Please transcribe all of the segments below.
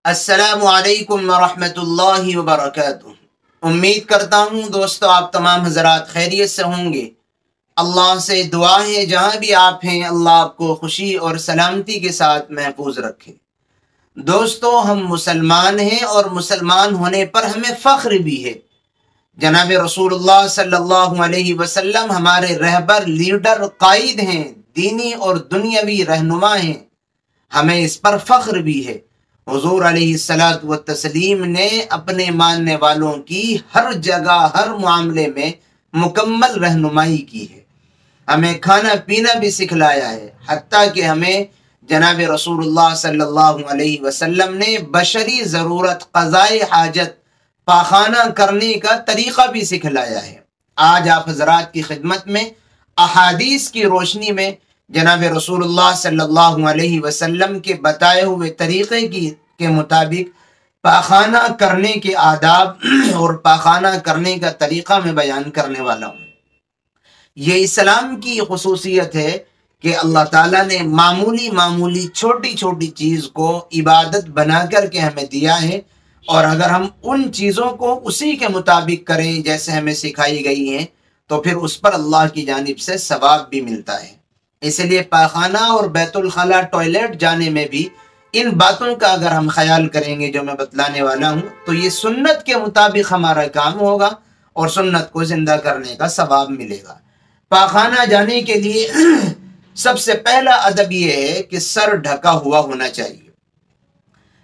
السلام علیکم ورحمۃ اللہ وبرکاتہ۔ امید کرتا ہوں دوستو آپ تمام حضرات خیریت سے ہوں گے۔ اللہ سے دعا ہے جہاں بھی آپ ہیں اللہ آپ کو خوشی اور سلامتی کے ساتھ محفوظ رکھے۔ دوستو ہم مسلمان ہیں اور مسلمان ہونے پر ہمیں فخر بھی ہے۔ جناب رسول اللہ صلی اللہ علیہ وسلم ہمارے رہبر، لیڈر، قائد ہیں، دینی اور دنیاوی رہنما ہیں، ہمیں اس پر فخر بھی ہے۔ حضور علیہ الصلاۃ والتسلیم نے اپنے ماننے والوں کی ہر جگہ ہر معاملے میں مکمل رہنمائی کی ہے، ہمیں کھانا پینا بھی سکھلایا ہے، حتیٰ کہ ہمیں جناب رسول اللہ صلی اللہ علیہ وسلم نے بشری ضرورت قضائے حاجت پاخانہ کرنے کا طریقہ بھی سکھلایا ہے۔ آج آپ حضرات کی خدمت میں احادیث کی روشنی میں جناب رسول اللہ صلی اللہ علیہ وسلم کے بتائے ہوئے طریقے کے مطابق پاخانہ کرنے کے آداب اور پاخانہ کرنے کا طریقہ میں بیان کرنے والا ہوں۔ یہ اسلام کی خصوصیت ہے کہ اللہ تعالیٰ نے معمولی چھوٹی چھوٹی چیز کو عبادت بنا کر کے ہمیں دیا ہے، اور اگر ہم ان چیزوں کو اسی کے مطابق کریں جیسے ہمیں سکھائی گئی ہیں تو پھر اس پر اللہ کی جانب سے ثواب بھی ملتا ہے۔ اس لیے پاخانہ اور بیت الخلاء ٹوائلٹ جانے میں بھی ان باتوں کا اگر ہم خیال کریں گے جو میں بتلانے والا ہوں تو یہ سنت کے مطابق ہمارا کام ہوگا اور سنت کو زندہ کرنے کا ثواب ملے گا۔ پاخانہ جانے کے لیے سب سے پہلا ادب یہ ہے کہ سر ڈھکا ہوا ہونا چاہیے۔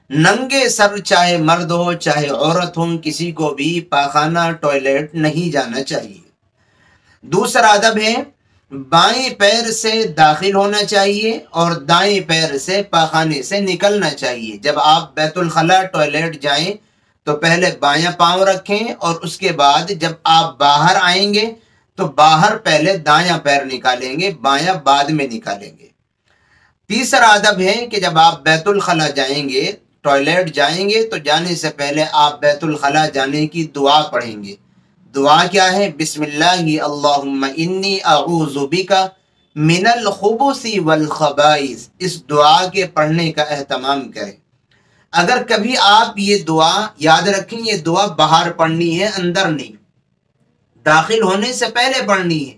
ننگے سر چاہے مرد ہو چاہے عورت ہو کسی کو بھی پاخانہ ٹوائلٹ نہیں جانا چاہیے۔ دوسرا ادب ہے بائیں پیر سے داخل ہونا چاہیے اور دائیں پیر سے پاخانے سے نکلنا چاہیے۔ جب آپ بیت الخلاء ٹوائلٹ جائیں تو پہلے بایاں پاؤں رکھیں اور اس کے بعد جب آپ باہر آئیں گے تو باہر پہلے دایاں پیر نکالیں گے، بایاں بعد میں نکالیں گے۔ تیسرا ادب ہے کہ جب آپ بیت الخلاء جائیں گے، ٹوائلٹ جائیں گے تو جانے سے پہلے آپ بیت الخلاء جانے کی دعا پڑھیں گے۔ دعا کیا ہے؟ بسم اللہ اللہم انی اعوذ بک من الخبث والخبائث۔ اس دعا کے پڑھنے کا اہتمام کریں۔ اگر کبھی آپ یہ دعا یاد رکھیں، یہ دعا باہر پڑھنی ہے، اندر نہیں، داخل ہونے سے پہلے پڑھنی ہے۔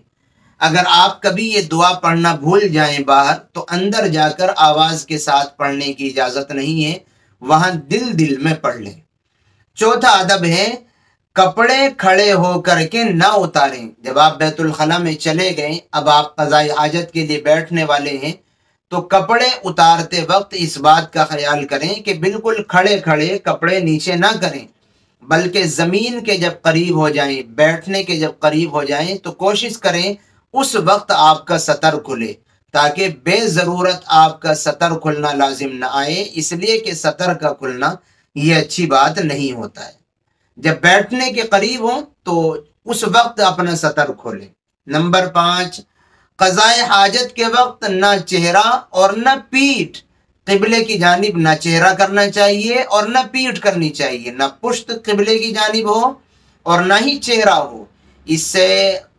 اگر آپ کبھی یہ دعا پڑھنا بھول جائیں باہر تو اندر جا کر آواز کے ساتھ پڑھنے کی اجازت نہیں ہے، وہاں دل میں پڑھ لیں۔ چوتھا ادب ہے کپڑے کھڑے ہو کر کے نہ اتاریں۔ جب آپ بیت الخلاء میں چلے گئے، اب آپ قضاء حاجت کے لیے بیٹھنے والے ہیں تو کپڑے اتارتے وقت اس بات کا خیال کریں کہ بالکل کھڑے کپڑے نیچے نہ کریں، بلکہ زمین کے جب قریب ہو جائیں، بیٹھنے کے جب قریب ہو جائیں تو کوشش کریں اس وقت آپ کا سطر کھلے، تاکہ بے ضرورت آپ کا سطر کھلنا لازم نہ آئے، اس لیے کہ سطر کا کھلنا یہ اچھی بات نہیں ہوتا ہے۔ جب بیٹھنے کے قریب ہو تو اس وقت اپنا سطر کھولیں۔ نمبر 5، قضاء حاجت کے وقت نہ چہرہ اور نہ پیٹھ قبلے کی جانب، نہ چہرہ کرنا چاہیے اور نہ پیٹھ کرنی چاہیے، نہ پشت قبلے کی جانب ہو اور نہ ہی چہرہ ہو۔ اس سے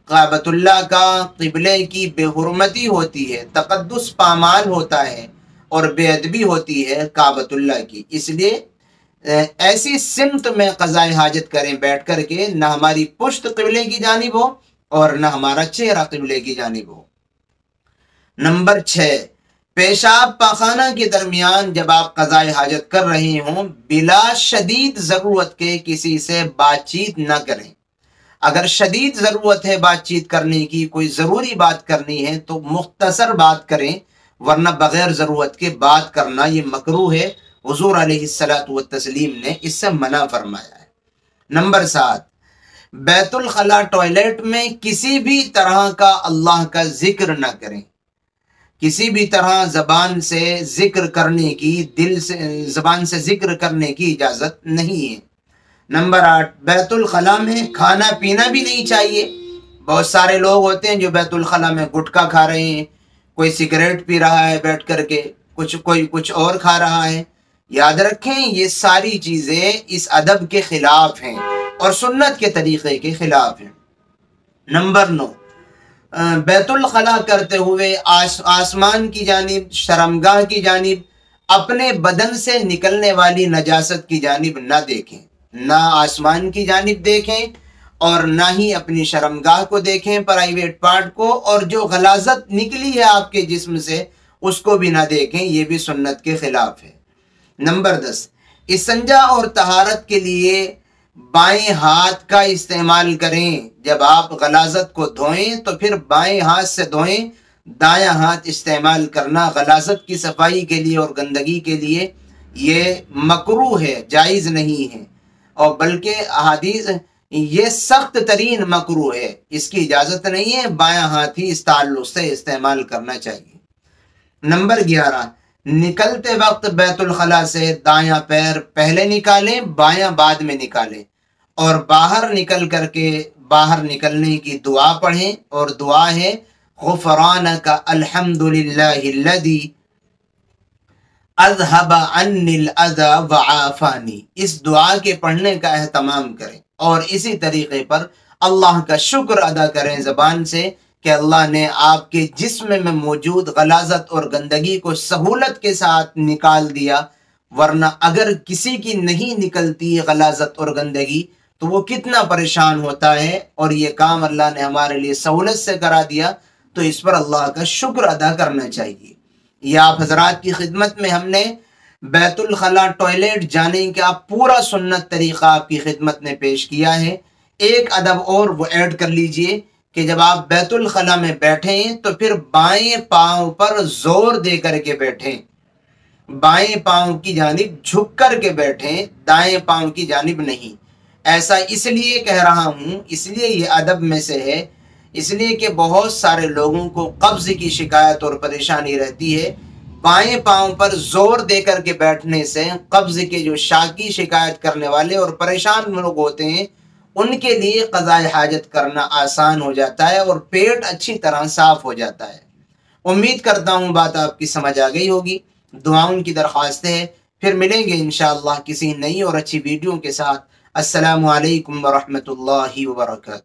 کعبۃ اللہ کا، قبلے کی بے حرمتی ہوتی ہے، تقدس پامال ہوتا ہے اور بے ادبی ہوتی ہے کعبۃ اللہ کی۔ اس لیے ایسی سمت میں قضاء حاجت کریں بیٹھ کر کے، نہ ہماری پشت قبلے کی جانب ہو اور نہ ہمارا چہرہ قبلے کی جانب ہو۔ نمبر 6، پیشاب پاخانہ کے درمیان جب آپ قضاء حاجت کر رہے ہوں بلا شدید ضرورت کے کسی سے بات چیت نہ کریں۔ اگر شدید ضرورت ہے بات چیت کرنے کی، کوئی ضروری بات کرنی ہے تو مختصر بات کریں، ورنہ بغیر ضرورت کے بات کرنا یہ مکروہ ہے۔ حضور علیہ الصلاۃ والتسلیم نے اس سے منع فرمایا ہے۔ نمبر 7، بیت الخلاء ٹوائلٹ میں کسی بھی طرح کا اللہ کا ذکر نہ کریں۔ کسی بھی طرح زبان سے ذکر کرنے کی اجازت نہیں ہے۔ نمبر 8، بیت الخلاء میں کھانا پینا بھی نہیں چاہیے۔ بہت سارے لوگ ہوتے ہیں جو بیت الخلاء میں گٹکا کھا رہے ہیں، کوئی سگریٹ پی رہا ہے بیٹھ کر کے، کوئی کچھ اور کھا رہا ہے۔ یاد رکھیں یہ ساری چیزیں اس ادب کے خلاف ہیں اور سنت کے طریقے کے خلاف ہیں۔ نمبر 9، بیت الخلاء کرتے ہوئے آسمان کی جانب، شرمگاہ کی جانب اپنے بدن سے نکلنے والی نجاست کی جانب نہ دیکھیں، نہ آسمان کی جانب دیکھیں اور نہ ہی اپنی شرمگاہ کو دیکھیں، پرائیویٹ پارٹ کو، اور جو غلاظت نکلی ہے آپ کے جسم سے اس کو بھی نہ دیکھیں، یہ بھی سنت کے خلاف ہے۔ نمبر 10، استنجا اور طہارت کے لیے بائیں ہاتھ کا استعمال کریں۔ جب آپ غلاظت کو دھوئیں تو پھر بائیں ہاتھ سے دھوئیں، دایاں ہاتھ استعمال کرنا غلاظت کی صفائی کے لیے اور گندگی کے لیے یہ مکروہ ہے، جائز نہیں ہے، اور بلکہ احادیث یہ سخت ترین مکروہ ہے، اس کی اجازت نہیں ہے، بایاں ہاتھ ہی اس تعلق سے استعمال کرنا چاہیے۔ نمبر 11، نکلتے وقت بیت الخلاء سے دایاں پیر پہلے نکالیں، بایاں بعد میں نکالیں، اور باہر نکلنے کی دعا پڑھیں، اور دعا ہے غفرانک الحمد للہ الذی اذهب عني الاذى وعافانی۔ اس دعا کے پڑھنے کا اہتمام کریں اور اسی طریقے پر اللہ کا شکر ادا کریں زبان سے کہ اللہ نے آپ کے جسم میں موجود غلاظت اور گندگی کو سہولت کے ساتھ نکال دیا، ورنہ اگر کسی کی نہیں نکلتی غلاظت اور گندگی تو وہ کتنا پریشان ہوتا ہے، اور یہ کام اللہ نے ہمارے لیے سہولت سے کرا دیا، تو اس پر اللہ کا شکر ادا کرنا چاہیے۔ یہ آپ حضرات کی خدمت میں ہم نے بیت الخلاء ٹوائلٹ جانے کا پورا سنت طریقہ آپ کی خدمت میں پیش کیا ہے۔ ایک ادب اور وہ ایڈ کر لیجئے کہ جب آپ بیت الخلاء میں بیٹھیں تو پھر بائیں پاؤں پر زور دے کر کے بیٹھیں، بائیں پاؤں کی جانب جھک کر کے بیٹھیں، دائیں پاؤں کی جانب نہیں۔ ایسا اس لیے کہہ رہا ہوں، اس لیے یہ ادب میں سے ہے، اس لیے کہ بہت سارے لوگوں کو قبض کی شکایت اور پریشانی رہتی ہے۔ بائیں پاؤں پر زور دے کر کے بیٹھنے سے قبض کے جو شاکی شکایت کرنے والے اور پریشان لوگ ہوتے ہیں ان کے لیے قضاء حاجت کرنا آسان ہو جاتا ہے اور پیٹ اچھی طرح صاف ہو جاتا ہے۔ امید کرتا ہوں بات آپ کی سمجھ آ گئی ہوگی۔ دعاؤں کی درخواست ہے، پھر ملیں گے انشاءاللہ کسی نئی اور اچھی ویڈیو کے ساتھ۔ السلام علیکم ورحمۃ اللہ وبرکاتہ۔